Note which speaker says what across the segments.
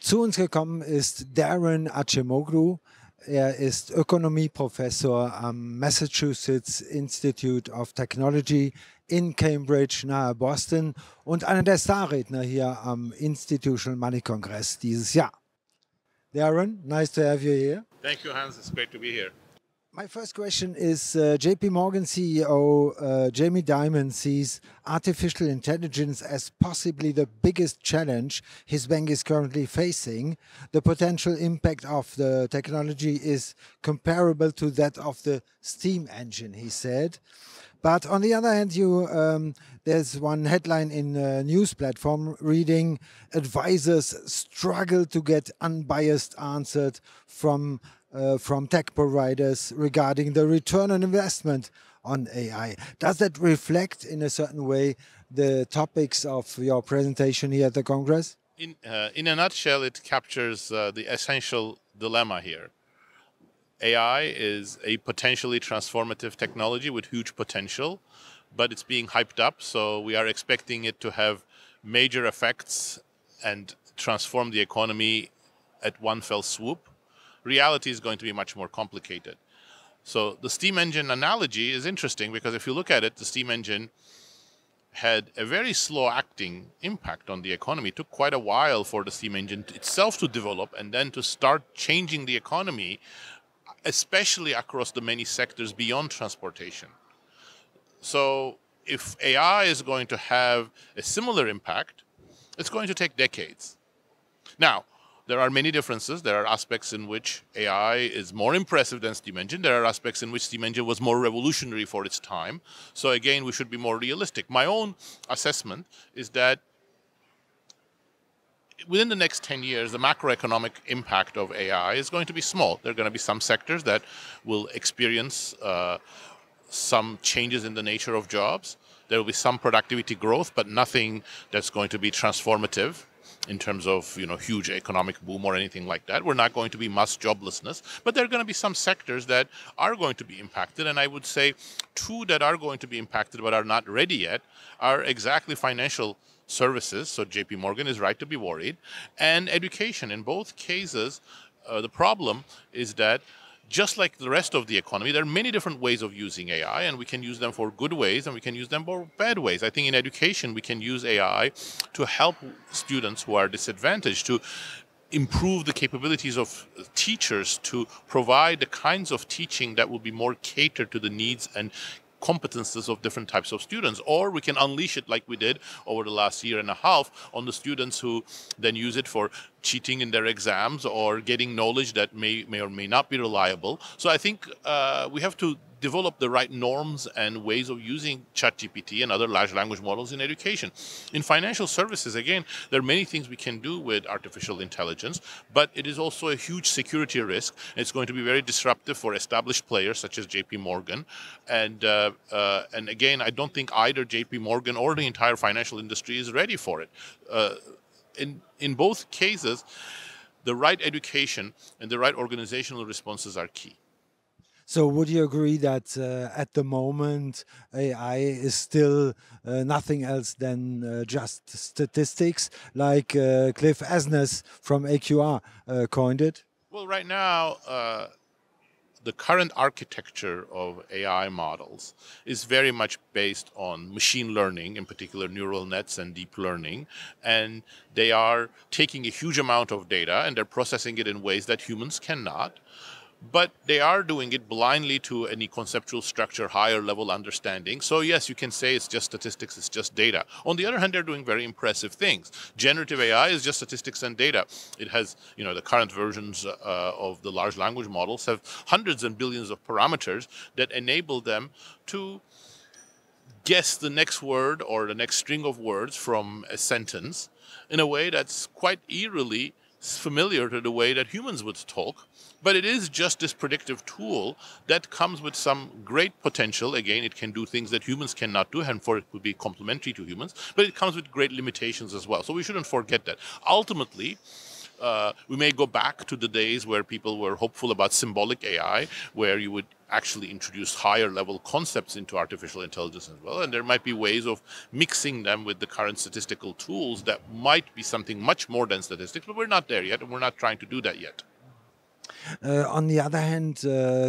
Speaker 1: Zu uns gekommen ist Daron Acemoglu. Er ist Ökonomieprofessor am Massachusetts Institute of Technology in Cambridge nahe Boston und einer der Starredner hier am Institutional Money Congress dieses Jahr. Daron, nice to have you here.
Speaker 2: Thank you, Hans. It's great to be here.
Speaker 1: My first question is JP Morgan CEO Jamie Dimon sees artificial intelligence as possibly the biggest challenge his bank is currently facing. The potential impact of the technology is comparable to that of the steam engine, he said. But on the other hand, there's one headline in a news platform reading, advisors struggle to get unbiased answers from tech providers regarding the return on investment on AI. Does that reflect in a certain way the topics of your presentation here at the Congress?
Speaker 2: In a nutshell, it captures the essential dilemma here. AI is a potentially transformative technology with huge potential, but it's being hyped up, so we are expecting it to have major effects and transform the economy at one fell swoop. Reality is going to be much more complicated. So the steam engine analogy is interesting because if you look at it, the steam engine had a very slow-acting impact on the economy. It took quite a while for the steam engine itself to develop and then to start changing the economy, especially across the many sectors beyond transportation. So if AI is going to have a similar impact, it's going to take decades. Now, there are many differences. There are aspects in which AI is more impressive than steam engine. There are aspects in which steam engine was more revolutionary for its time. So again, we should be more realistic. My own assessment is that within the next 10 years, the macroeconomic impact of AI is going to be small. There are going to be some sectors that will experience some changes in the nature of jobs. There will be some productivity growth, but nothing that's going to be transformative in terms of huge economic boom or anything like that. We're not going to be mass joblessness, but there are going to be some sectors that are going to be impacted. And I would say two that are going to be impacted but are not ready yet are exactly financial services, so JP Morgan is right to be worried, and education. In both cases, the problem is that just like the rest of the economy, there are many different ways of using AI, and we can use them for good ways and we can use them for bad ways. I think in education, we can use AI to help students who are disadvantaged, to improve the capabilities of teachers to provide the kinds of teaching that will be more catered to the needs and competences of different types of students. Or we can unleash it like we did over the last year and a half on the students who then use it for cheating in their exams or getting knowledge that may or may not be reliable. So I think we have to develop the right norms and ways of using ChatGPT and other large language models in education. In financial services, again, there are many things we can do with artificial intelligence, but it is also a huge security risk. It's going to be very disruptive for established players such as JP Morgan. And again, I don't think either JP Morgan or the entire financial industry is ready for it. In both cases, the right education and the right organizational responses are key.
Speaker 1: So would you agree that at the moment AI is still nothing else than just statistics, like Cliff Asness from AQR coined it?
Speaker 2: Well, right now, the current architecture of AI models is very much based on machine learning, in particular neural nets and deep learning. And they are taking a huge amount of data and they're processing it in ways that humans cannot. But they are doing it blindly to any conceptual structure, higher level understanding. So yes, you can say it's just statistics, it's just data. On the other hand, they're doing very impressive things. Generative AI is just statistics and data. It has, the current versions of the large language models have hundreds and billions of parameters that enable them to guess the next word or the next string of words from a sentence in a way that's quite eerily familiar to the way that humans would talk. But it is just this predictive tool that comes with some great potential. Again, it can do things that humans cannot do, and for it would be complementary to humans, but it comes with great limitations as well. So we shouldn't forget that. Ultimately, we may go back to the days where people were hopeful about symbolic AI, where you would actually introduce higher level concepts into artificial intelligence as well. And there might be ways of mixing them with the current statistical tools that might be something much more than statistics, but we're not there yet, and we're not trying to do that yet.
Speaker 1: On the other hand,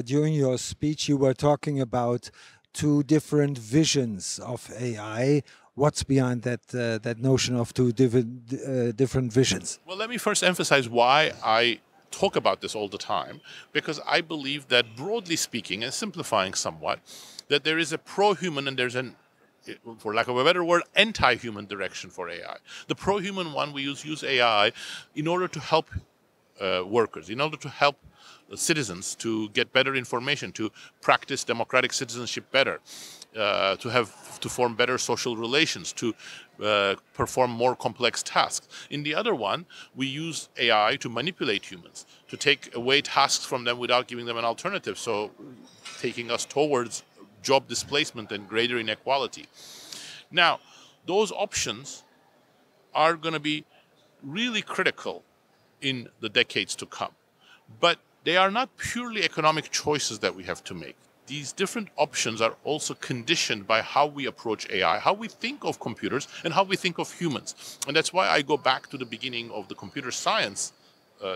Speaker 1: during your speech, you were talking about two different visions of AI. What's behind that notion of two different visions?
Speaker 2: Well, let me first emphasize why I talk about this all the time, because I believe that, broadly speaking, and simplifying somewhat, that there is a pro-human and there's an, for lack of a better word, anti-human direction for AI. The pro-human one, we use AI in order to help workers, in order to help citizens to get better information, to practice democratic citizenship better, to form better social relations, to perform more complex tasks. In the other one, we use AI to manipulate humans, to take away tasks from them without giving them an alternative, so taking us towards job displacement and greater inequality. Now, those options are going to be really critical in the decades to come. But they are not purely economic choices that we have to make. These different options are also conditioned by how we approach AI, how we think of computers, and how we think of humans. And that's why I go back to the beginning of the computer science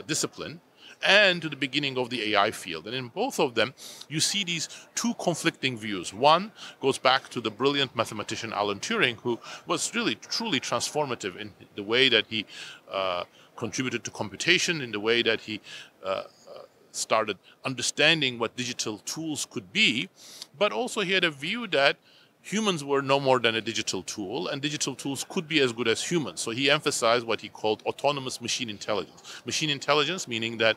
Speaker 2: discipline and to the beginning of the AI field. And in both of them, you see these two conflicting views. One goes back to the brilliant mathematician Alan Turing, who was really, truly transformative in the way that he contributed to computation, in the way that he started understanding what digital tools could be, but also he had a view that humans were no more than a digital tool, and digital tools could be as good as humans. So he emphasized what he called autonomous machine intelligence. Machine intelligence meaning that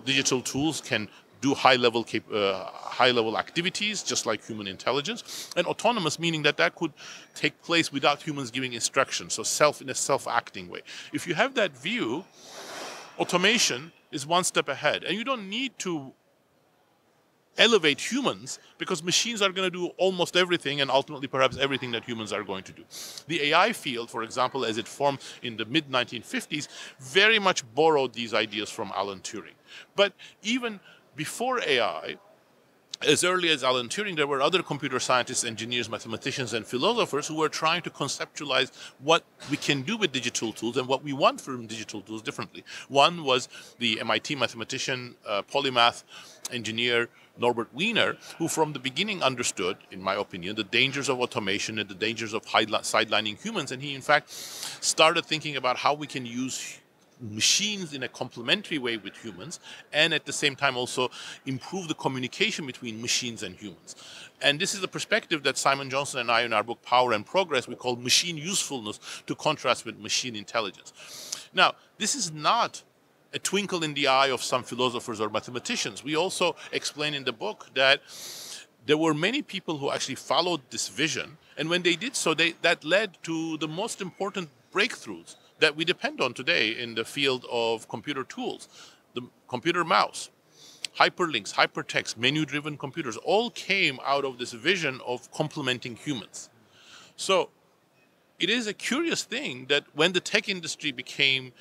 Speaker 2: digital tools can do high-level activities, just like human intelligence, and autonomous meaning that that could take place without humans giving instructions, so in a self-acting way. If you have that view, automation is one step ahead, and you don't need to elevate humans because machines are going to do almost everything, and ultimately perhaps everything that humans are going to do. The AI field, for example, as it formed in the mid-1950s, very much borrowed these ideas from Alan Turing. But even before AI, as early as Alan Turing, there were other computer scientists, engineers, mathematicians, and philosophers who were trying to conceptualize what we can do with digital tools and what we want from digital tools differently. One was the MIT mathematician, polymath engineer Norbert Wiener, who from the beginning understood, in my opinion, the dangers of automation and the dangers of sidelining humans. And he, in fact, started thinking about how we can use machines in a complementary way with humans, and at the same time also improve the communication between machines and humans. And this is the perspective that Simon Johnson and I, in our book Power and Progress, we call machine usefulness, to contrast with machine intelligence. Now, this is not a twinkle in the eye of some philosophers or mathematicians. We also explain in the book that there were many people who actually followed this vision, and when they did so, that led to the most important breakthroughs that we depend on today in the field of computer tools. The computer mouse, hyperlinks, hypertext, menu-driven computers, all came out of this vision of complementing humans. So it is a curious thing that when the tech industry became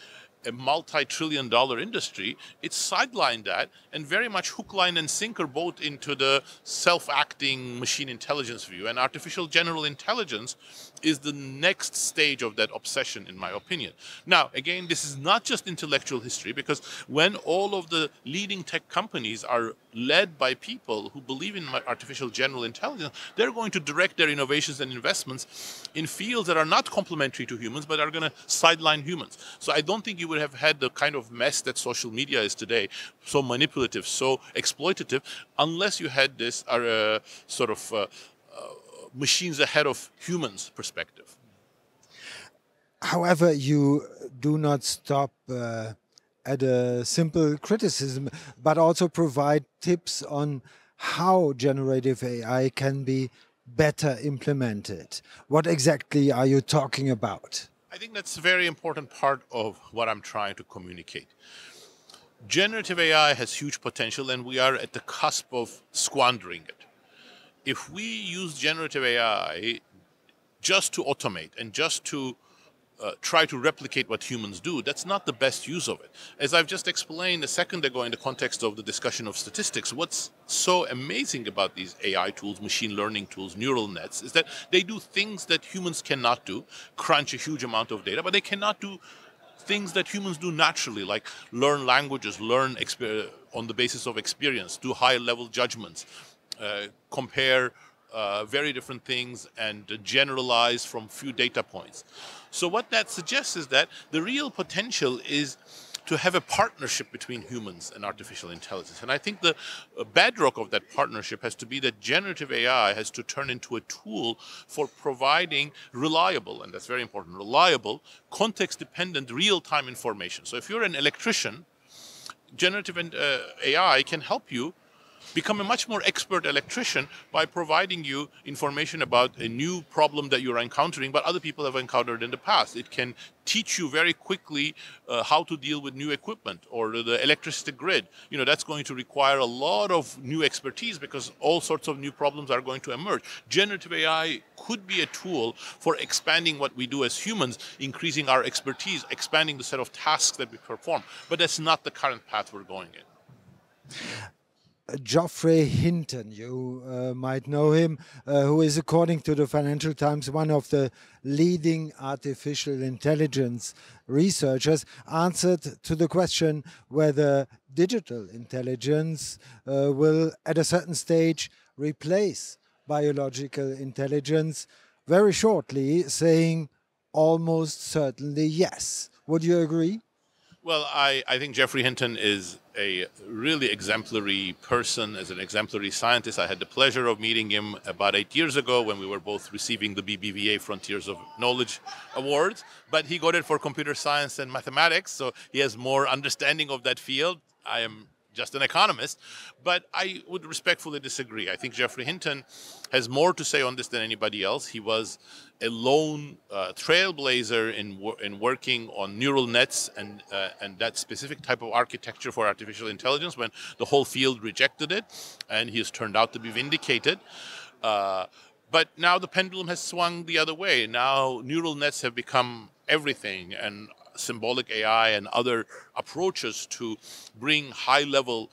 Speaker 2: a multi-trillion-dollar industry, it sidelined that and very much hook, line, and sinker both into the self-acting machine intelligence view. And artificial general intelligence is the next stage of that obsession, in my opinion. Now, again, this is not just intellectual history, because when all of the leading tech companies are led by people who believe in artificial general intelligence, they're going to direct their innovations and investments in fields that are not complementary to humans, but are going to sideline humans. So I don't think you would have had the kind of mess that social media is today, so manipulative, so exploitative, unless you had this machines ahead of humans perspective.
Speaker 1: However, you do not stop at a simple criticism, but also provide tips on how generative AI can be better implemented. What exactly are you talking about?
Speaker 2: I think that's a very important part of what I'm trying to communicate. Generative AI has huge potential, and we are at the cusp of squandering it. If we use generative AI just to automate and just to try to replicate what humans do, that's not the best use of it. As I've just explained a second ago in the context of the discussion of statistics, what's so amazing about these AI tools, machine learning tools, neural nets, is that they do things that humans cannot do, crunch a huge amount of data, but they cannot do things that humans do naturally, like learn languages, learn on the basis of experience, do high-level judgments, compare very different things and generalize from few data points. So what that suggests is that the real potential is to have a partnership between humans and artificial intelligence. And I think the bedrock of that partnership has to be that generative AI has to turn into a tool for providing reliable, and that's very important, reliable, context-dependent, real-time information. So if you're an electrician, generative AI can help you become a much more expert electrician by providing you information about a new problem that you're encountering but other people have encountered in the past. It can teach you very quickly how to deal with new equipment or the electricity grid. You know, that's going to require a lot of new expertise because all sorts of new problems are going to emerge. Generative AI could be a tool for expanding what we do as humans, increasing our expertise, expanding the set of tasks that we perform. But that's not the current path we're going in.
Speaker 1: Geoffrey Hinton, you might know him, who is, according to the Financial Times, one of the leading artificial intelligence researchers, answered to the question whether digital intelligence will, at a certain stage, replace biological intelligence very shortly, saying almost certainly yes. Would you agree?
Speaker 2: Well, I think Geoffrey Hinton is a really exemplary person, as an exemplary scientist. I had the pleasure of meeting him about 8 years ago when we were both receiving the BBVA Frontiers of Knowledge Awards. But he got it for computer science and mathematics, so he has more understanding of that field. I am just an economist, but I would respectfully disagree. I think Geoffrey Hinton has more to say on this than anybody else. He was a lone trailblazer in working on neural nets and that specific type of architecture for artificial intelligence when the whole field rejected it, and he has turned out to be vindicated. But now the pendulum has swung the other way. Now neural nets have become everything, and symbolic AI and other approaches to bring high-level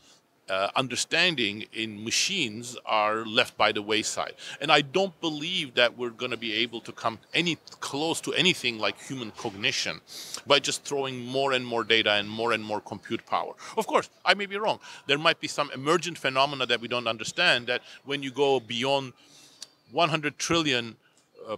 Speaker 2: understanding in machines are left by the wayside. And I don't believe that we're going to be able to come any close to anything like human cognition by just throwing more and more data and more compute power. Of course, I may be wrong. There might be some emergent phenomena that we don't understand, that when you go beyond 100 trillion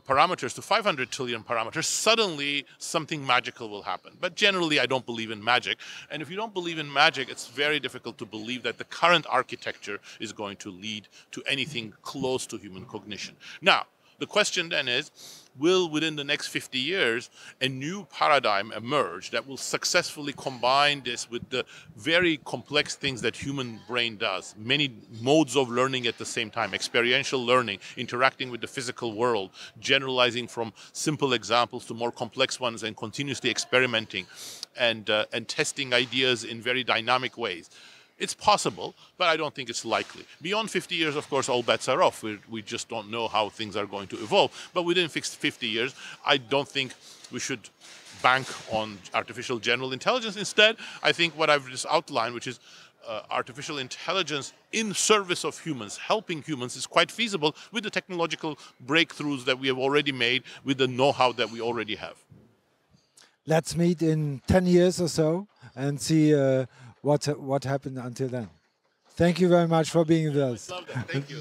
Speaker 2: parameters to 500 trillion parameters, suddenly something magical will happen. But generally, I don't believe in magic. And if you don't believe in magic, it's very difficult to believe that the current architecture is going to lead to anything close to human cognition. Now, the question then is, will within the next 50 years a new paradigm emerge that will successfully combine this with the very complex things that human brain does, many modes of learning at the same time, experiential learning, interacting with the physical world, generalizing from simple examples to more complex ones, and continuously experimenting and testing ideas in very dynamic ways. It's possible, but I don't think it's likely. Beyond 50 years, of course, all bets are off. We just don't know how things are going to evolve. But within 50 years, I don't think we should bank on artificial general intelligence. Instead, I think what I've just outlined, which is artificial intelligence in service of humans, helping humans, is quite feasible with the technological breakthroughs that we have already made, with the know-how that we already have.
Speaker 1: Let's meet in 10 years or so and see what happened until then. Thank you very much for being with us.
Speaker 2: Love that. Thank you.